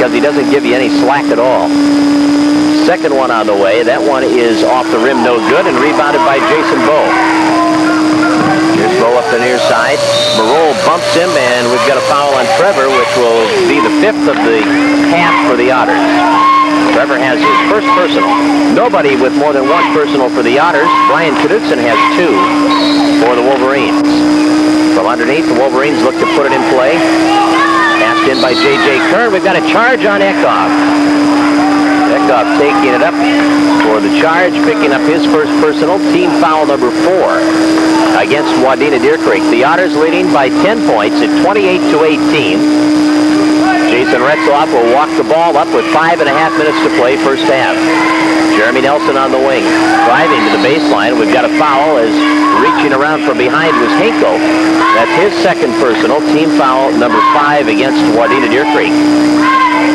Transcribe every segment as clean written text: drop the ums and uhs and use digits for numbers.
because he doesn't give you any slack at all. Second one on the way. That one is off the rim, no good, and rebounded by Jason Bowe. Here's Bowe up the near side. Marole bumps him, and we've got a foul on Trevor, which will be the 5th of the half for the Otters. Trevor has his first personal. Nobody with more than one personal for the Otters. Brian Knutson has 2 for the Wolverines. From underneath, the Wolverines look to put it in play. Passed in by J.J. Kern. We've got a charge on Eckhoff. Eckhoff taking it up for the charge, picking up his first personal. Team foul number 4 against Wadena Deer Creek. The Otters leading by 10 points at 28-18. Jason Retzlaff will walk the ball up with 5.5 minutes to play first half. Jeremy Nelson on the wing, driving to the baseline. We've got a foul as reaching around from behind was Henko. That's his second personal. Team foul number 5 against Wadena Deer Creek.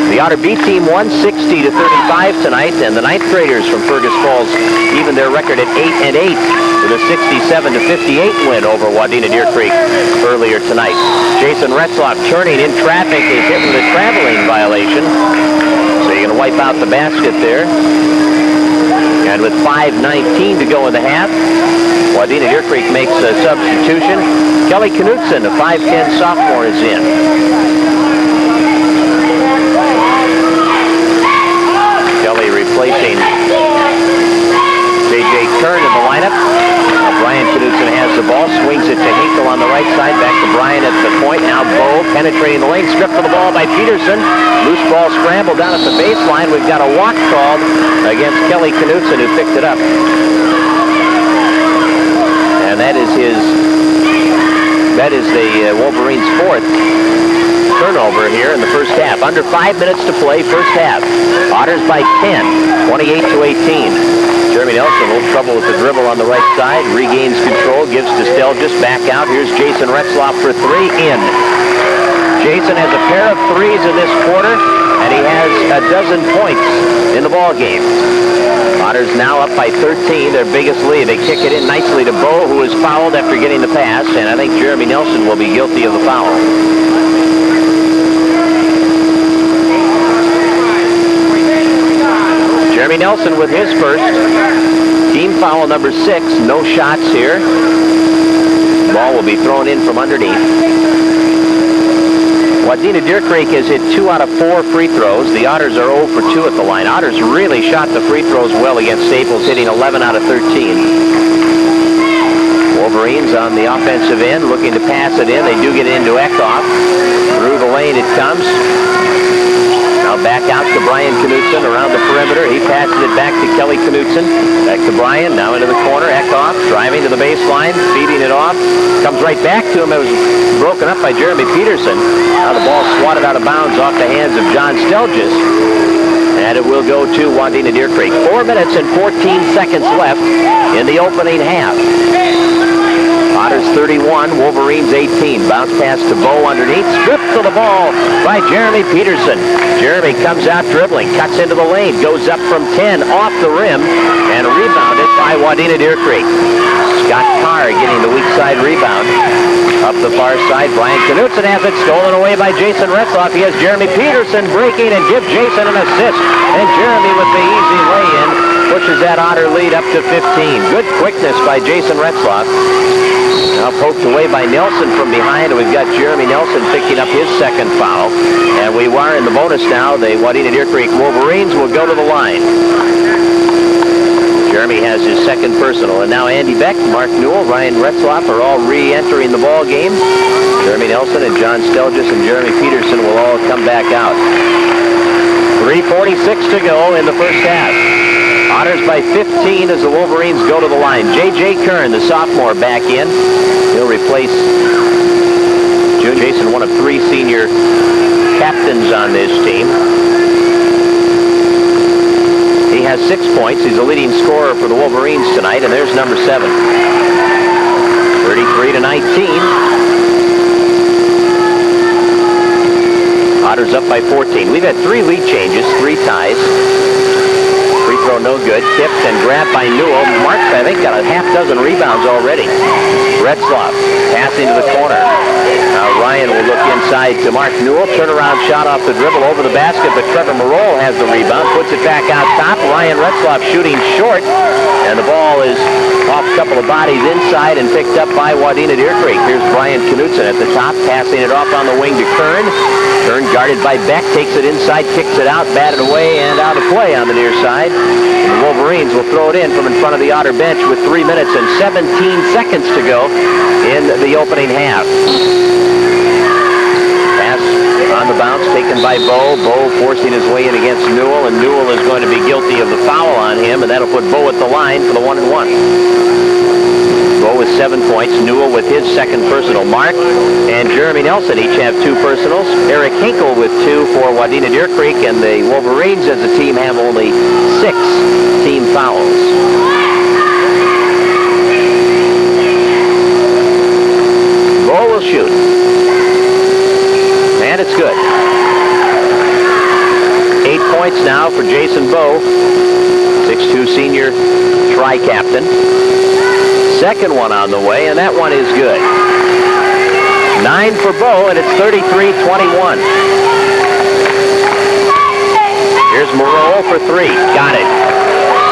The Otter B team won 60-35 tonight, and the 9th graders from Fergus Falls even their record at 8-8 with a 67-58 win over Wadena Deer Creek earlier tonight. Jason Retzlaff turning in traffic is hit with a traveling violation, so you're going to wipe out the basket there. And with 5:19 to go in the half, Wadena Deer Creek makes a substitution. Kelly Knutson, a 5'10 sophomore, is in. Kelly replacing J.J. Kern in the lineup. Brian Knutson has the ball, swings it to Hinkle on the right side, back to Brian at the point. Now Bowe penetrating the lane, stripped of the ball by Peterson. Loose ball scrambled down at the baseline. We've got a walk called against Kelly Knutson, who picked it up. And that is the Wolverines' 4th turnover here in the first half. Under 5 minutes to play, first half. Otters by 10, 28-18. Jeremy Nelson, a little trouble with the dribble on the right side. Regains control, gives to Stelgis, back out. Here's Jason Retzlaff for 3, in. Jason has a pair of threes in this quarter, and he has a dozen points in the ball game. Otters now up by 13, their biggest lead. They kick it in nicely to Bowe, who is fouled after getting the pass, and I think Jeremy Nelson will be guilty of the foul. Jeremy Nelson with his first. Team foul number 6. No shots here. Ball will be thrown in from underneath. Wadena Deer Creek has hit 2 out of 4 free throws. The Otters are 0 for 2 at the line. Otters really shot the free throws well against Staples, hitting 11 out of 13. Wolverines on the offensive end looking to pass it in. They do get it into Eckhoff. Through the lane it comes. Now back out to Brian Knutson around the perimeter. He passes it back to Kelly Knutson. Back to Brian, now into the corner. Eckhoff driving to the baseline, feeding it off. Comes right back to him. It was broken up by Jeremy Peterson. Now the ball swatted out of bounds off the hands of John Stelgis. And it will go to Wadena Deer Creek. 4 minutes and 14 seconds left in the opening half. Otters 31, Wolverines 18. Bounce pass to Bowe underneath. Stripped to the ball by Jeremy Peterson. Jeremy comes out dribbling, cuts into the lane, goes up from 10, off the rim, and rebounded by Wadena Deer Creek. Scott Carr getting the weak side rebound. Up the far side, Brian Knutson has it stolen away by Jason Retzlaff. He has Jeremy Peterson breaking and give Jason an assist. And Jeremy with the easy lay-in pushes that Otter lead up to 15. Good quickness by Jason Retzlaff. Now poked away by Nelson from behind, and we've got Jeremy Nelson picking up his second foul. And we are in the bonus now. The Wadena Deer Creek Wolverines will go to the line. Jeremy has his second personal, and now Andy Beck, Mark Newell, Ryan Retzlaff are all re-entering the ball game. Jeremy Nelson and John Stelgis and Jeremy Peterson will all come back out. 3:46 to go in the first half. Otters by 15 as the Wolverines go to the line. J.J. Kern, the sophomore, back in. He'll replace Jason, one of 3 senior captains on this team. He has 6 points. He's the leading scorer for the Wolverines tonight, and there's number 7. 33-19. Otters up by 14. We've had 3 lead changes, 3 ties. Free throw throw, no good. Tipped and grabbed by Newell. Mark, I think, got a half dozen rebounds already. Retzlaff passing to the corner. Now Ryan will look inside to Mark Newell. Turnaround shot off the dribble over the basket, but Trevor Marole has the rebound. Puts it back out top. Ryan Retzlaff shooting short. And the ball is off a couple of bodies inside and picked up by Wadena Deer Creek. Here's Brian Knutson at the top, passing it off on the wing to Kern. Kern guarded by Beck, takes it inside, kicks it out, batted away, and out of play on the near side. And the Wolverines will throw it in from in front of the Otter bench with 3 minutes and 17 seconds to go in the opening half. Pass on the bounce taken by Bo. Bo forcing his way in against Newell, and Newell is going to be guilty of the foul on him, and that'll put Bo at the line for the 1-and-1. Bo with 7 points, Newell with his second personal. Mark and Jeremy Nelson each have 2 personals. Eric Hinkle with 2 for Wadena Deer Creek, and the Wolverines as a team have only 6 team fouls. Bo will shoot. And it's good. 8 points now for Jason Bo, 6'2" senior tri-captain. Second one on the way, and that one is good. 9 for Bo, and it's 33-21. Here's Moreau for 3. Got it.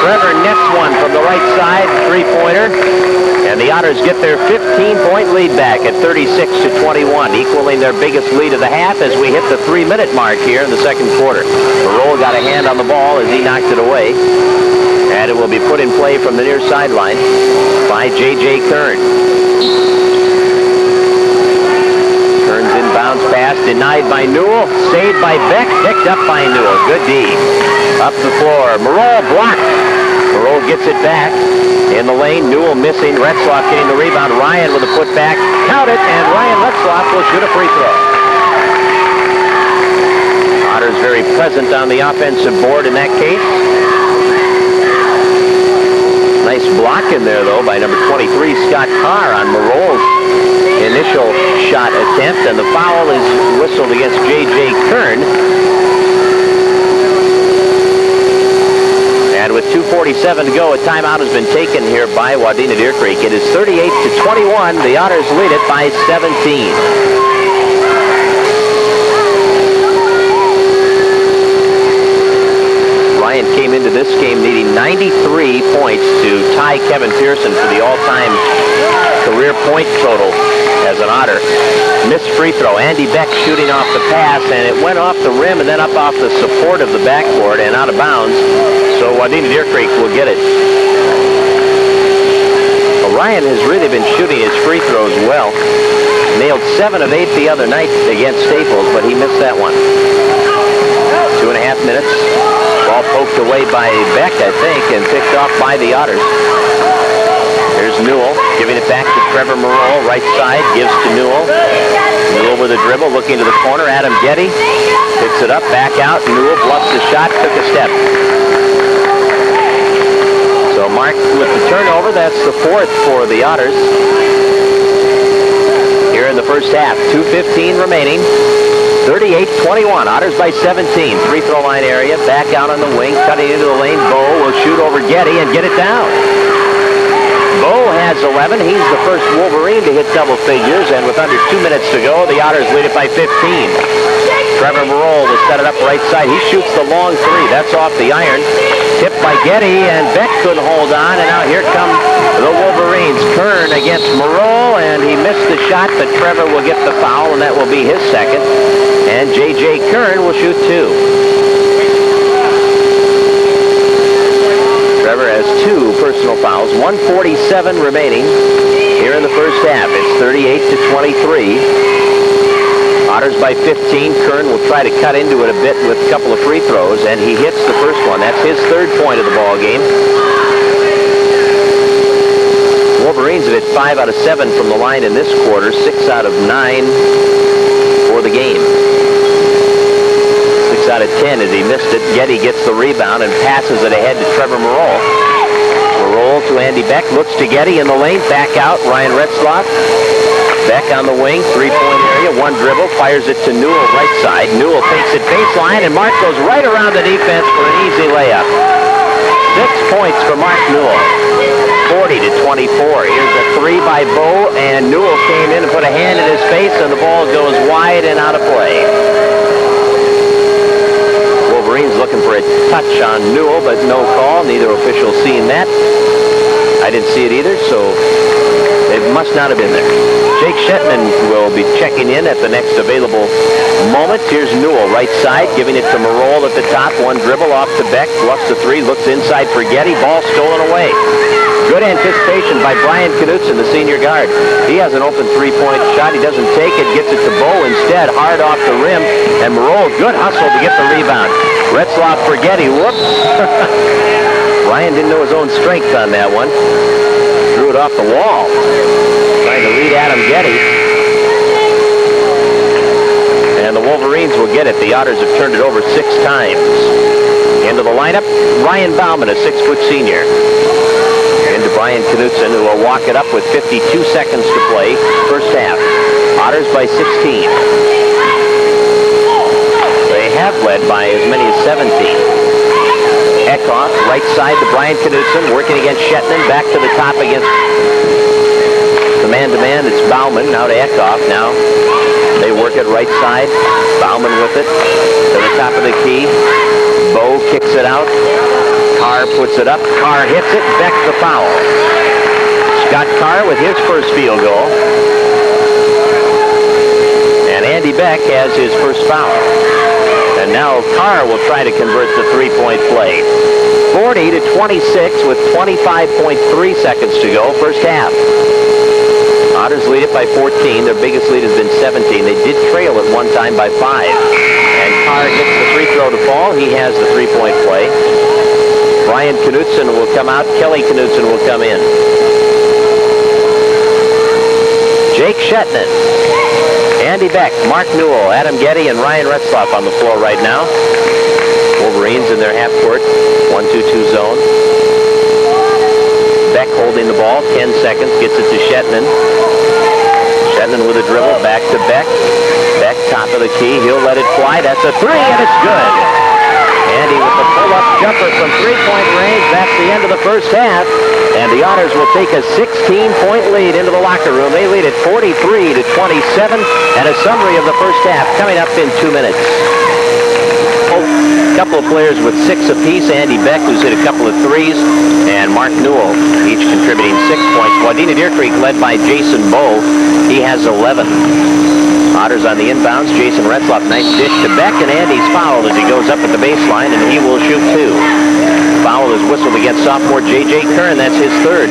Trevor nets one from the right side, three-pointer. And the Otters get their 15-point lead back at 36-21, equaling their biggest lead of the half as we hit the 3-minute mark here in the second quarter. Moreau got a hand on the ball as he knocked it away. And it will be put in play from the near sideline by J.J. Kern. Kern's inbounds pass denied by Newell. Saved by Beck. Picked up by Newell. Good D. Up the floor. Moreau blocked. Moreau gets it back in the lane. Newell missing. Retzlaff getting the rebound. Ryan with a putback. Count it, and Ryan Retzlaff will shoot a free throw. Otters very present on the offensive board in that case. Nice block in there, though, by number 23, Scott Carr, on Moreau's initial shot attempt, and the foul is whistled against J.J. Kern. And with 2:47 to go, a timeout has been taken here by Wadena Deer Creek. It is 38-21. The Otters lead it by 17. Ryan came into this game needing 93 points to tie Kevin Pearson for the all-time career point total as an Otter. Missed free throw. Andy Beck shooting off the pass, and it went off the rim and then up off the support of the backboard and out of bounds. So Wadena Deer Creek will get it. Well, Ryan has really been shooting his free throws well. Nailed 7 of 8 the other night against Staples, but he missed that one. 2.5 minutes. Ball poked away by Beck, I think, and picked off by the Otters. Here's Newell giving it back to Trevor Moreau. Right side, gives to Newell. Newell with a dribble, looking to the corner. Adam Getty picks it up, back out. Newell bluffs the shot, took a step. So Mark with the turnover. That's the 4th for the Otters here in the first half. 2:15 remaining. 38-21. Otters by 17. Free throw line area. Back out on the wing. Cutting into the lane. Bo will shoot over Getty and get it down. Bo has 11. He's the first Wolverine to hit double figures. And with under 2 minutes to go, the Otters lead it by 15. Trevor Moreau will set it up right side. He shoots the long 3. That's off the iron. Tipped by Getty, and Beck couldn't hold on. And now here come the Wolverines. Kern against Moreau, and he missed the shot, but Trevor will get the foul, and that will be his second. And J.J. Kern will shoot 2. Trevor has 2 personal fouls. 1:47 remaining here in the first half. It's 38-23. Otters by 15. Kern will try to cut into it a bit with a couple of free throws, and he hits the first one. That's his 3rd point of the ball game. Wolverines have hit 5 out of 7 from the line in this quarter, 6 out of 9 for the game. 6 out of 10 as he missed it. Getty gets the rebound and passes it ahead to Trevor Moreau. Moreau to Andy Beck, looks to Getty in the lane, back out. Ryan Retzlaff. Beck on the wing, 3-point area, 1 dribble, fires it to Newell right side. Newell takes it baseline, and Mark goes right around the defense for an easy layup. 6 points for Mark Newell. 40-24. Here's a three by Bo, and Newell came in and put a hand in his face, and the ball goes wide and out of play. Wolverines looking for a touch on Newell, but no call. Neither official seen that. I didn't see it either, so it must not have been there. Jake Shetman will be checking in at the next available moment. Here's Newell, right side, giving it to Marole at the top. One dribble off to Beck, bluffs the three, looks inside for Getty. Ball stolen away. Good anticipation by Brian Knutson, the senior guard. He has an open three-point shot. He doesn't take it, gets it to Bo instead, hard off the rim. And Marole, good hustle to get the rebound. Retzlaff for Getty, whoops. Brian didn't know his own strength on that one. Threw it off the wall. Trying to lead Adam Getty. And the Wolverines will get it. The Otters have turned it over 6 times. Into the lineup, Ryan Bauman, a 6-foot senior. Into Brian Knutson, who will walk it up with 52 seconds to play. First half. Otters by 16. They have led by as many as 17. Eckhoff, right side to Brian Knutson, working against Shetman, back to the top against the man-to-man. It's Bauman, now to Eckhoff. Now they work it right side. Bauman with it to the top of the key. Bo kicks it out. Carr puts it up. Carr hits it. Beck the foul. Scott Carr with his first field goal. And Andy Beck has his first foul. And now Carr will try to convert the three-point play. 40-26 with 25.3 seconds to go. First half. Otters lead it by 14. Their biggest lead has been 17. They did trail at one time by 5. And Carr gets the free throw to fall. He has the three-point play. Brian Knutson will come out. Kelly Knutson will come in. Jake Shetman, Andy Beck, Mark Newell, Adam Getty, and Ryan Retzlaff on the floor right now. Wolverines in their half-court 1-2-2 zone. Beck holding the ball, 10 seconds, gets it to Shetman. Shetman with a dribble, back to Beck. Beck, top of the key, he'll let it fly. That's a three, and it's good. Andy with the pull-up jumper from three-point range. That's the end of the first half. And the Otters will take a 16-point lead into the locker room. They lead at 43-27. And a summary of the first half coming up in 2 minutes. A couple of players with 6 apiece. Andy Beck, who's hit a couple of threes, and Mark Newell, each contributing 6 points. Wadena Deer Creek led by Jason Bowe. He has 11. Otters on the inbounds. Jason Retzlaff, nice dish to Beck, and Andy's fouled as he goes up at the baseline, and he will shoot 2. Foul is whistled against sophomore J.J. Kern. That's his 3rd.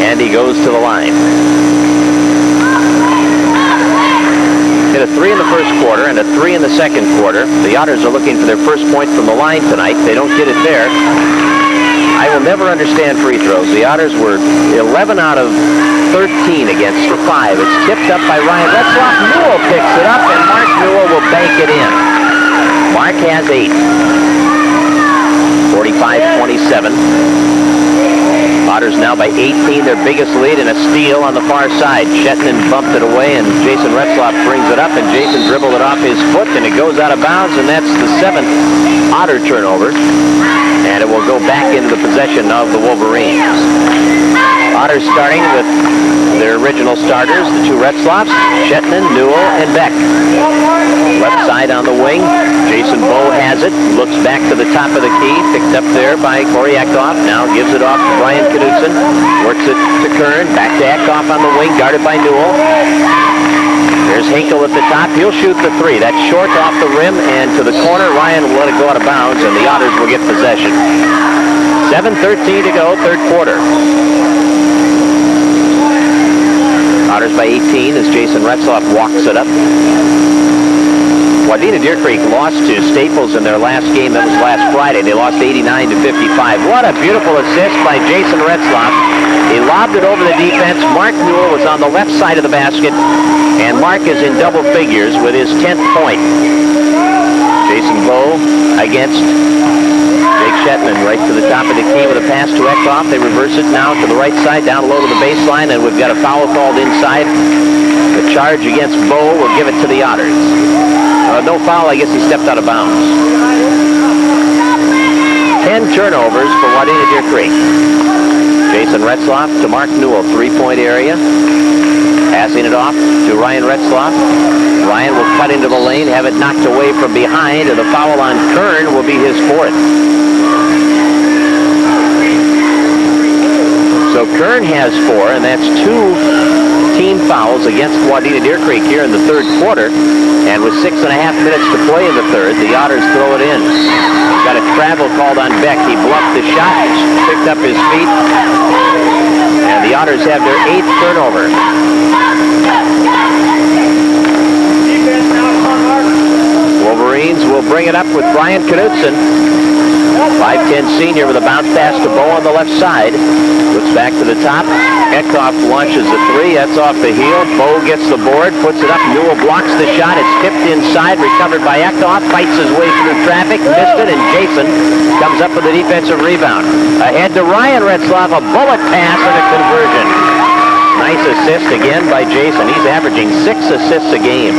Andy goes to the line. Hit a 3 in the first quarter and a 3 in the second quarter. The Otters are looking for their first point from the line tonight. They don't get it there. I will never understand free throws. The Otters were 11 out of 13 against 5. It's tipped up by Ryan Retzlaff. Newell picks it up, and Mark Newell will bank it in. Mark has 8. 45-27. Otters now by 18, their biggest lead, and a steal on the far side. Shetman bumped it away, and Jason Retzlaff brings it up, and Jason dribbled it off his foot, and it goes out of bounds, and that's the 7th Otter turnover. And it will go back into the possession of the Wolverines. Otters starting with their original starters, the 2 Retzlaffs, Shetman, Newell, and Beck. Left side on the wing, Jason Bowe has it, looks back to the top of the key, picked up there by Corey Eckhoff, now gives it off to Brian Knutson, works it to Kern, back to Eckhoff on the wing, guarded by Newell. There's Hinkle at the top, he'll shoot the 3. That's short off the rim and to the corner. Ryan will let it go out of bounds, and the Otters will get possession. 7:13 to go, 3rd quarter. Otters by 18 as Jason Retzlaff walks it up. Wadena Deer Creek lost to Staples in their last game. That was last Friday. They lost 89-55. What a beautiful assist by Jason Retzlaff. He lobbed it over the defense. Mark Newell was on the left side of the basket, and Mark is in double figures with his 10th point. Jason Bowe against Jake Shetman, right to the top of the key with a pass to Eckhoff. They reverse it now to the right side, down low to the baseline, and we've got a foul called inside. The charge against Bowe will give it to the Otters. No foul. I guess he stepped out of bounds. 10 turnovers for Wadena Deer Creek. Jason Retzlaff to Mark Newell, three-point area. Passing it off to Ryan Retzlaff. Ryan will cut into the lane, have it knocked away from behind, and the foul on Kern will be his fourth. So Kern has 4, and that's 2 team fouls against Wadena Deer Creek here in the third quarter. And with 6.5 minutes to play in the third, the Otters throw it in. Got a travel called on Beck. He bluffed the shot, picked up his feet, and the Otters have their 8th turnover. Wolverines will bring it up with Brian Knutson. 5'10" senior with a bounce pass to Bo on the left side. Looks back to the top. Eckhoff launches the 3. That's off the heel. Bo gets the board, puts it up. Newell blocks the shot. It's tipped inside, recovered by Eckhoff. Fights his way through traffic, missed it, and Jason comes up with a defensive rebound. Ahead to Ryan Retzlaff, a bullet pass and a conversion. Nice assist again by Jason. He's averaging 6 assists a game.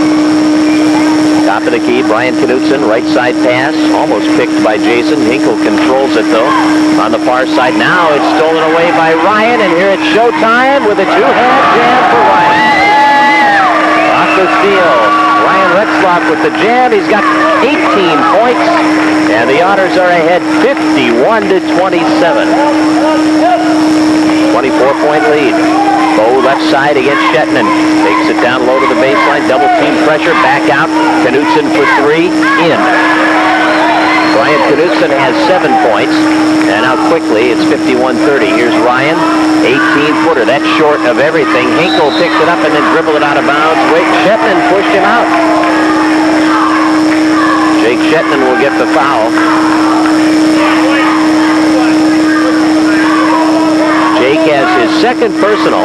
Top of the key, Brian Knutson, right side pass, almost picked by Jason. Hinkle controls it though. On the far side now, it's stolen away by Ryan, and here it's showtime with a two-hand jam for Ryan. Off the steal, Ryan Retzlaff with the jam. He's got 18 points, and the Otters are ahead 51-27. 24-point lead. Bo left side against Shetland. Takes it down low to the baseline. Double team pressure. Back out. Knutson for 3. In. Brian Knutson has 7 points. And now quickly it's 51-30. Here's Ryan. 18-footer. That's short of everything. Hinkle picked it up and then dribbled it out of bounds. Wait, Shetland pushed him out. Jake Shetland will get the foul. Jake has his 2nd personal,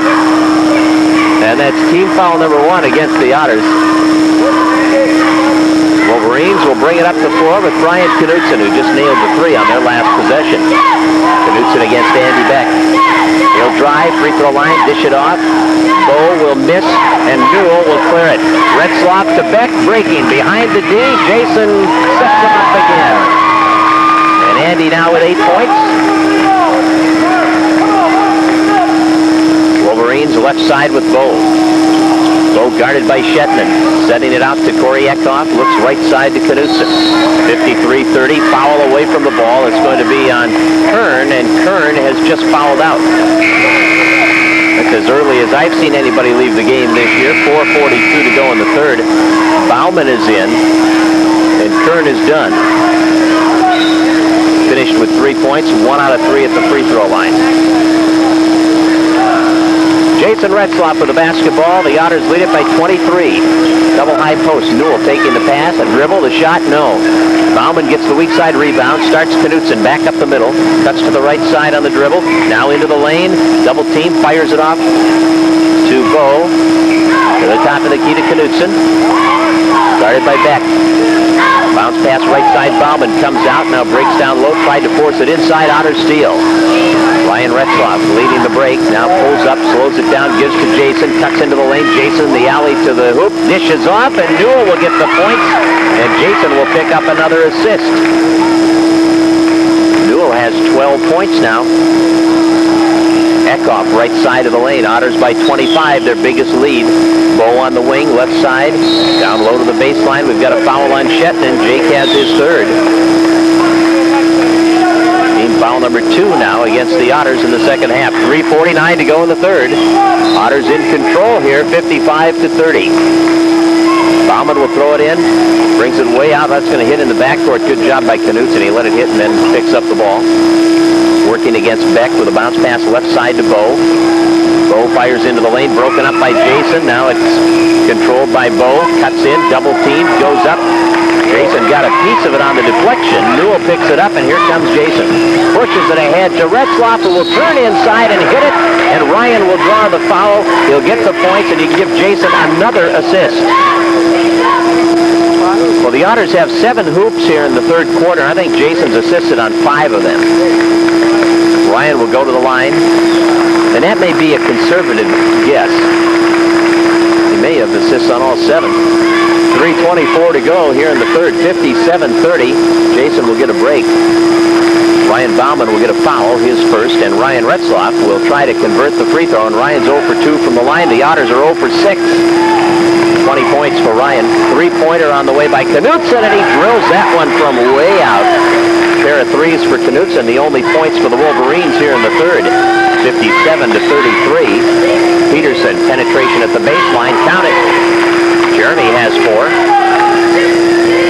and that's team foul number 1 against the Otters. Wolverines will bring it up the floor with Brian Knutson, who just nailed the 3 on their last possession. Knutson against Andy Beck. He'll drive, free throw line, dish it off. Bo will miss, and Newell will clear it. Retzlaff to Beck, breaking behind the D. Jason sets him up again. And Andy now with 8 points. Wolverines left side with Bo. Bo guarded by Shetland. Setting it out to Corey Eckhoff. Looks right side to Knutson. 53-30. Foul away from the ball. It's going to be on Kern, and Kern has just fouled out. That's as early as I've seen anybody leave the game this year. 4:42 to go in the third. Bauman is in, and Kern is done. Finished with 3 points. 1 out of 3 at the free throw line. Jason Retzlaff with the basketball. The Otters lead it by 23. Double high post. Newell taking the pass, a dribble, the shot, no. Bauman gets the weak side rebound. Starts Knutson back up the middle. Cuts to the right side on the dribble. Now into the lane. Double team. Fires it off to Bo. To the top of the key to Knutson. Guarded by Beck. Bounce pass right side. Bauman comes out. Now breaks down low. Tried to force it inside. Otters steal. Ryan Retzlaff leading the break. Now pulls up, slows it down, gives to Jason, cuts into the lane. Jason, the alley to the hoop, dishes off, and Newell will get the points, and Jason will pick up another assist. Newell has 12 points now. Eckhoff, right side of the lane. Otters by 25, their biggest lead. Bo on the wing, left side. Down low to the baseline. We've got a foul on Shetland. Jake has his 3rd. Team foul number 2 now against the Otters in the second half. 3:49 to go in the third. Otters in control here, 55-30. Bauman will throw it in. Brings it way out. That's going to hit in the backcourt. Good job by Knutson. He let it hit and then picks up the ball. Working against Beck with a bounce pass left side to Bo. Bo fires into the lane. Broken up by Jason. Now it's controlled by Bo. Cuts in. Double team. Goes up. Jason got a piece of it on the deflection. Newell picks it up, and here comes Jason. Pushes it ahead to Retzlaff, who will turn inside and hit it, and Ryan will draw the foul. He'll get the points, and he can give Jason another assist. Well, the Otters have 7 hoops here in the third quarter. I think Jason's assisted on 5 of them. Ryan will go to the line, and that may be a conservative guess. He may have assists on all 7. 3:24 to go here in the third, 57-30. Jason will get a break. Ryan Bauman will get a foul, his first, and Ryan Retzlaff will try to convert the free throw, and Ryan's 0 for 2 from the line. The Otters are 0 for 6. 20 points for Ryan. Three-pointer on the way by Knutson, and he drills that one from way out. Pair of threes for Knutson, the only points for the Wolverines here in the third. 57-33. Peterson, penetration at the baseline, count it. Jeremy has 4.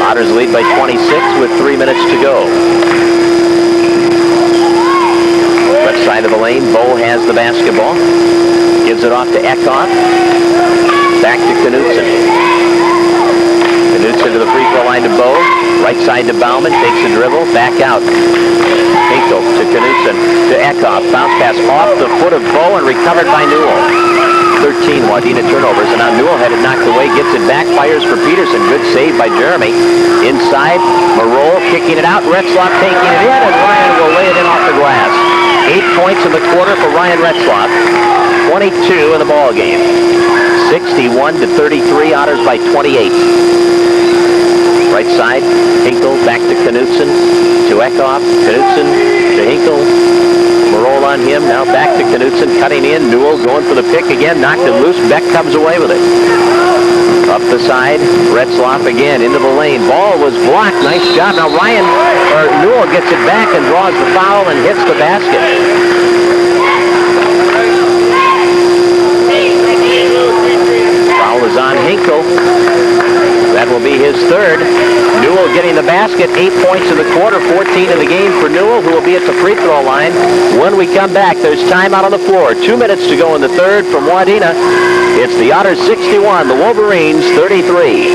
Otters lead by 26 with 3 minutes to go. Left side of the lane, Bo has the basketball. Gives it off to Eckhoff. Back to Knutson. Knutson to the free throw line to Bo. Right side to Bauman. Takes the dribble. Back out. Hinkle to Knutson to Eckhoff. Bounce pass off the foot of Bo and recovered by Newell. 13 Wadena turnovers, and now Newell had it knocked away. Gets it back. Fires for Peterson. Good save by Jeremy. Inside. Marol kicking it out. Retzlaff taking it in, and Ryan will lay it in off the glass. 8 points in the quarter for Ryan Retzlaff. 22 in the ball game. 61-33. Otters by 28. Right side, Hinkle back to Knutson, to Eckhoff, Knutson to Hinkle. Marol on him, now back to Knutson, cutting in. Newell going for the pick again, knocked it loose. Beck comes away with it. Up the side, Retzlaff again into the lane. Ball was blocked. Nice job. Now Newell gets it back and draws the foul and hits the basket. Foul is on Hinkle. That will be his third. Newell getting the basket. 8 points in the quarter, 14 in the game for Newell, who will be at the free throw line. When we come back, there's time out on the floor. 2 minutes to go in the third from Wadena. It's the Otters 61, the Wolverines 33.